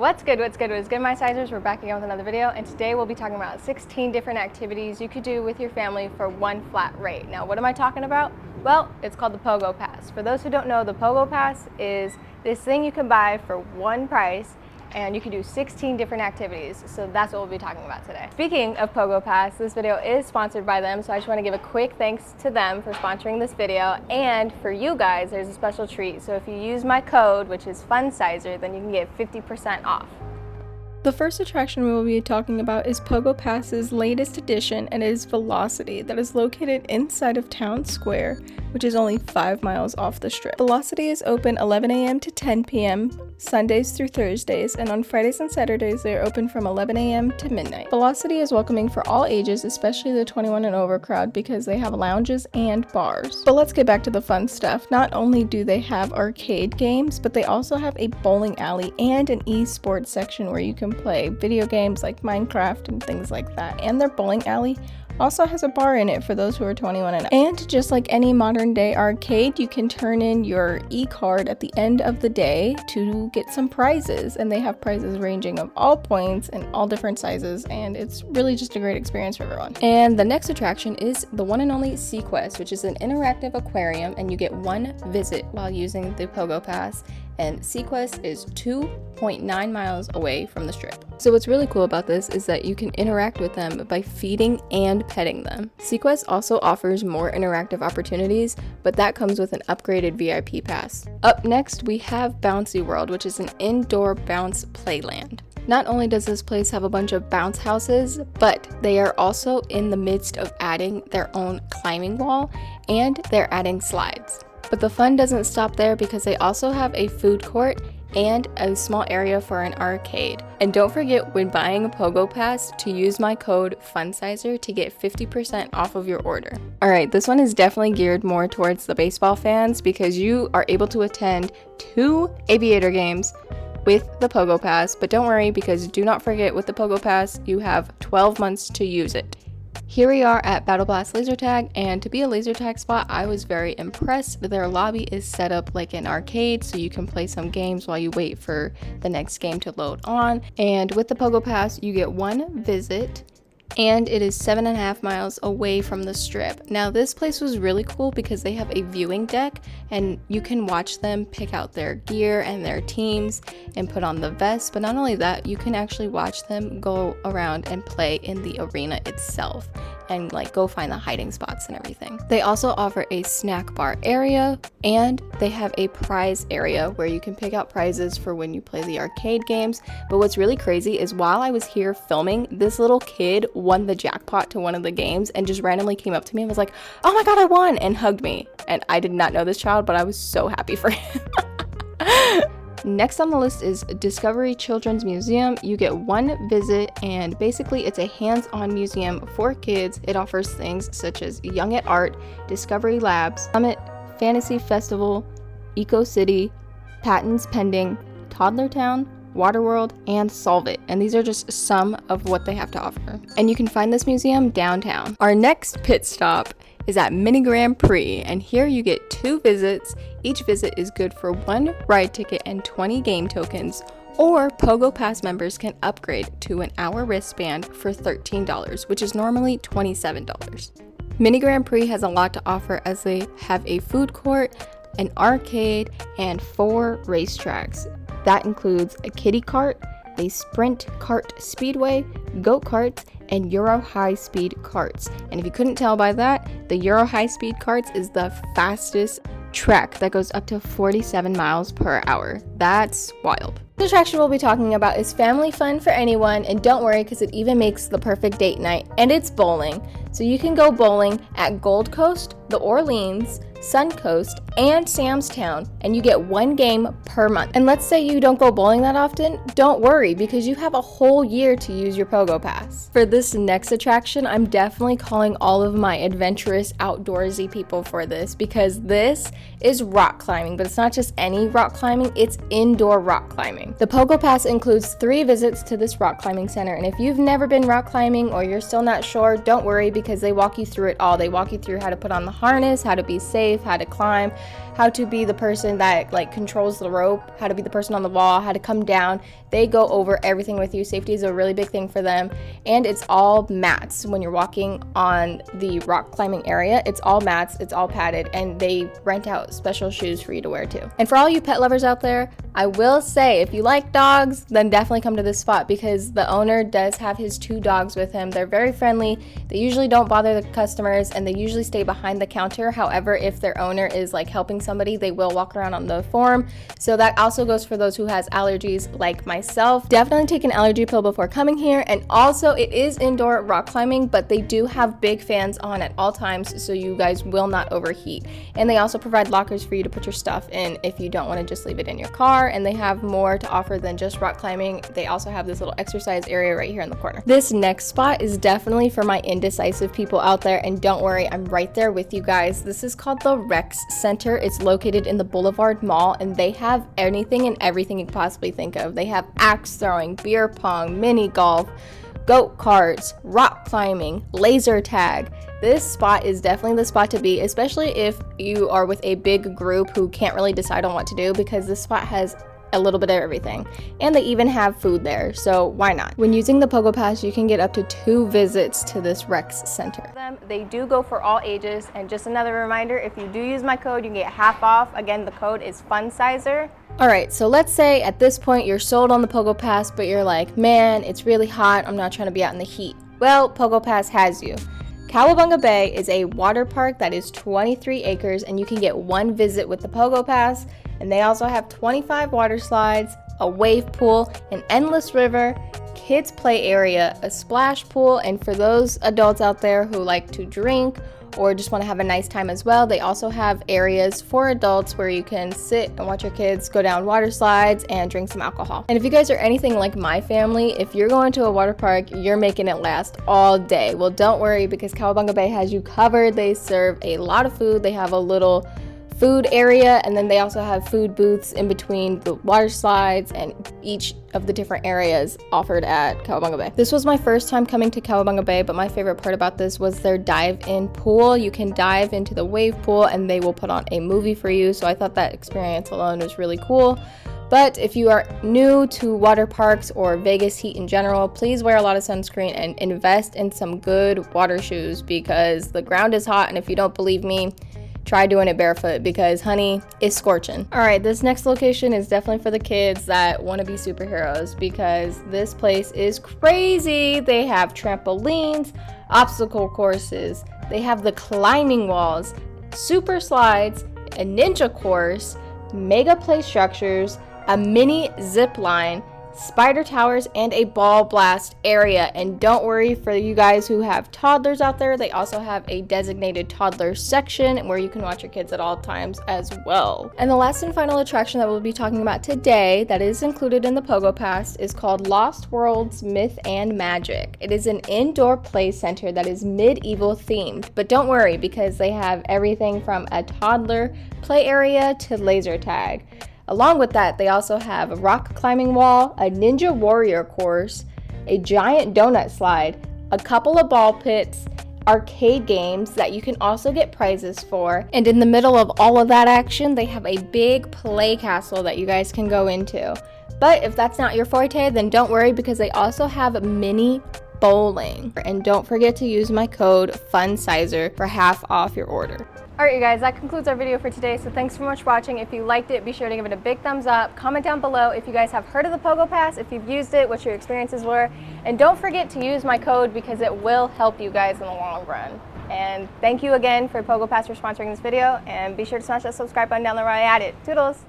What's good, my sizers? We're back again with another video, and today we'll be talking about 16 different activities you could do with your family for one flat rate. Now, what am I talking about? Well, it's called the Pogo Pass. For those who don't know, the Pogo Pass is this thing you can buy for one price, and you can do 16 different activities. So that's what we'll be talking about today. Speaking of Pogo Pass, this video is sponsored by them, so I just want to give a quick thanks to them for sponsoring this video. And for you guys, there's a special treat. So if you use my code, which is FUNSIZER, then you can get 50% off. The first attraction we will be talking about is Pogo Pass's latest addition, and it is Velocity, that is located inside of Town Square, which is only 5 miles off the strip. Velocity is open 11 a.m. to 10 p.m. Sundays through Thursdays, and on Fridays and Saturdays they are open from 11 a.m. to midnight. Velocity is welcoming for all ages, especially the 21 and over crowd, because they have lounges and bars. But let's get back to the fun stuff. Not only do they have arcade games, but they also have a bowling alley and an esports section where you can play video games like Minecraft and things like that. And their bowling alley also has a bar in it for those who are 21 and up. And just like any modern day arcade, you can turn in your e-card at the end of the day to get some prizes, and they have prizes ranging of all points and all different sizes, and it's really just a great experience for everyone. And the next attraction is the one and only SeaQuest, which is an interactive aquarium, and you get one visit while using the Pogo Pass, and SeaQuest is 2.9 miles away from the strip. So what's really cool about this is that you can interact with them by feeding and petting them. SeaQuest also offers more interactive opportunities, but that comes with an upgraded VIP pass. Up next, we have Bouncy World, which is an indoor bounce playland. Not only does this place have a bunch of bounce houses, but they are also in the midst of adding their own climbing wall, and they're adding slides. But the fun doesn't stop there, because they also have a food court and a small area for an arcade. And don't forget, when buying a Pogo Pass, to use my code FUNSIZER to get 50% off of your order. Alright, this one is definitely geared more towards the baseball fans, because you are able to attend 2 aviator games with the Pogo Pass. But don't worry, because do not forget, with the Pogo Pass, you have 12 months to use it. Here we are at Battle Blast Laser Tag, and to be a laser tag spot, I was very impressed. Their lobby is set up like an arcade, so you can play some games while you wait for the next game to load on. And with the Pogo Pass, you get one visit, and it is 7.5 miles away from the strip. Now, this place was really cool because they have a viewing deck, and you can watch them pick out their gear and their teams and put on the vests. But not only that, you can actually watch them go around and play in the arena itself and like go find the hiding spots and everything. They also offer a snack bar area, and they have a prize area where you can pick out prizes for when you play the arcade games. But what's really crazy is while I was here filming, this little kid won the jackpot to one of the games and just randomly came up to me and was like, "Oh my god, I won!" and hugged me. And I did not know this child, but I was so happy for him. Next on the list is Discovery Children's Museum. You get one visit, and basically it's a hands-on museum for kids. It offers things such as Young at Art, Discovery Labs, Summit, Fantasy Festival, Eco City, Patents Pending, Toddler Town, Waterworld, and Solve It. And these are just some of what they have to offer. And you can find this museum downtown. Our next pit stop is at Mini Grand Prix, and here you get 2 visits. Each visit is good for 1 ride ticket and 20 game tokens, or Pogo Pass members can upgrade to an hour wristband for $13, which is normally $27. Mini Grand Prix has a lot to offer, as they have a food court, an arcade, and 4 racetracks. That includes a kiddie kart, a sprint kart speedway, go-karts, and Euro high-speed karts. And if you couldn't tell by that, the Euro high-speed karts is the fastest track that goes up to 47 miles per hour. That's wild. The attraction we'll be talking about is family fun for anyone, and don't worry, because it even makes the perfect date night, and it's bowling. So you can go bowling at Gold Coast, the Orleans, Suncoast, and Sam's Town, and you get 1 game per month. And let's say you don't go bowling that often, don't worry, because you have a whole year to use your Pogo Pass. For this next attraction, I'm definitely calling all of my adventurous, outdoorsy people for this, because this is rock climbing, but it's not just any rock climbing, it's indoor rock climbing. The Pogo Pass includes 3 visits to this rock climbing center, and if you've never been rock climbing or you're still not sure, don't worry, because they walk you through it all. They walk you through how to put on the harness, how to be safe, safe, how to climb, how to be the person that like controls the rope, how to be the person on the wall, how to come down. They go over everything with you. Safety is a really big thing for them. And it's all mats. When you're walking on the rock climbing area, it's all mats, it's all padded, and they rent out special shoes for you to wear too. And for all you pet lovers out there, I will say, if you like dogs, then definitely come to this spot because the owner does have his 2 dogs with him. They're very friendly. They usually don't bother the customers, and they usually stay behind the counter. However, if their owner is like helping somebody, they will walk around on the form. So that also goes for those who has allergies like myself. Definitely take an allergy pill before coming here. And also, it is indoor rock climbing, but they do have big fans on at all times, so you guys will not overheat. And they also provide lockers for you to put your stuff in if you don't want to just leave it in your car. And they have more to offer than just rock climbing. They also have this little exercise area right here in the corner. This next spot is definitely for my indecisive people out there, and don't worry, I'm right there with you guys. This is called the Rex Center. It's located in the Boulevard Mall, and they have anything and everything you could possibly think of. They have axe throwing, beer pong, mini golf, goat carts, rock climbing, laser tag. This spot is definitely the spot to be, especially if you are with a big group who can't really decide on what to do, because this spot has a little bit of everything, and they even have food there, so why not? When using the Pogo Pass, you can get up to 2 visits to this Rex Center. They do go for all ages, and just another reminder, if you do use my code, you can get half off. Again, the code is FUNSIZER. Alright, so let's say at this point you're sold on the Pogo Pass, but you're like, man, it's really hot, I'm not trying to be out in the heat. Well, Pogo Pass has you. Cowabunga Bay is a water park that is 23 acres, and you can get 1 visit with the Pogo Pass. And they also have 25 water slides, a wave pool, an endless river, kids play area, a splash pool, and for those adults out there who like to drink or just want to have a nice time as well, they also have areas for adults where you can sit and watch your kids go down water slides and drink some alcohol. And if you guys are anything like my family, if you're going to a water park, you're making it last all day. Well, don't worry, because Cowabunga Bay has you covered. They serve a lot of food. They have a little food area, and then they also have food booths in between the water slides and each of the different areas offered at Cowabunga Bay. This was my first time coming to Cowabunga Bay, but my favorite part about this was their dive-in pool. You can dive into the wave pool and they will put on a movie for you, so I thought that experience alone was really cool. But if you are new to water parks or Vegas heat in general, please wear a lot of sunscreen and invest in some good water shoes, because the ground is hot, and if you don't believe me, try doing it barefoot, because honey, it's scorching. All right, this next location is definitely for the kids that want to be superheroes, because this place is crazy. They have trampolines, obstacle courses, they have the climbing walls, super slides, a ninja course, mega play structures, a mini zip line, spider towers, and a ball blast area. And don't worry, for you guys who have toddlers out there, they also have a designated toddler section where you can watch your kids at all times as well. And the last and final attraction that we'll be talking about today that is included in the Pogo Pass is called Lost Worlds Myth and Magic. It is an indoor play center that is medieval themed, but don't worry, because they have everything from a toddler play area to laser tag. Along with that, they also have a rock climbing wall, a ninja warrior course, a giant donut slide, a couple of ball pits, arcade games that you can also get prizes for. And in the middle of all of that action, they have a big play castle that you guys can go into. But if that's not your forte, then don't worry, because they also have mini bowling. And don't forget to use my code FUNSIZER for half off your order. Alright you guys, that concludes our video for today, so thanks so much for watching. If you liked it, be sure to give it a big thumbs up. Comment down below if you guys have heard of the Pogo Pass, if you've used it, what your experiences were. And don't forget to use my code, because it will help you guys in the long run. And thank you again for Pogo Pass for sponsoring this video, and be sure to smash that subscribe button down there while I at it. Toodles!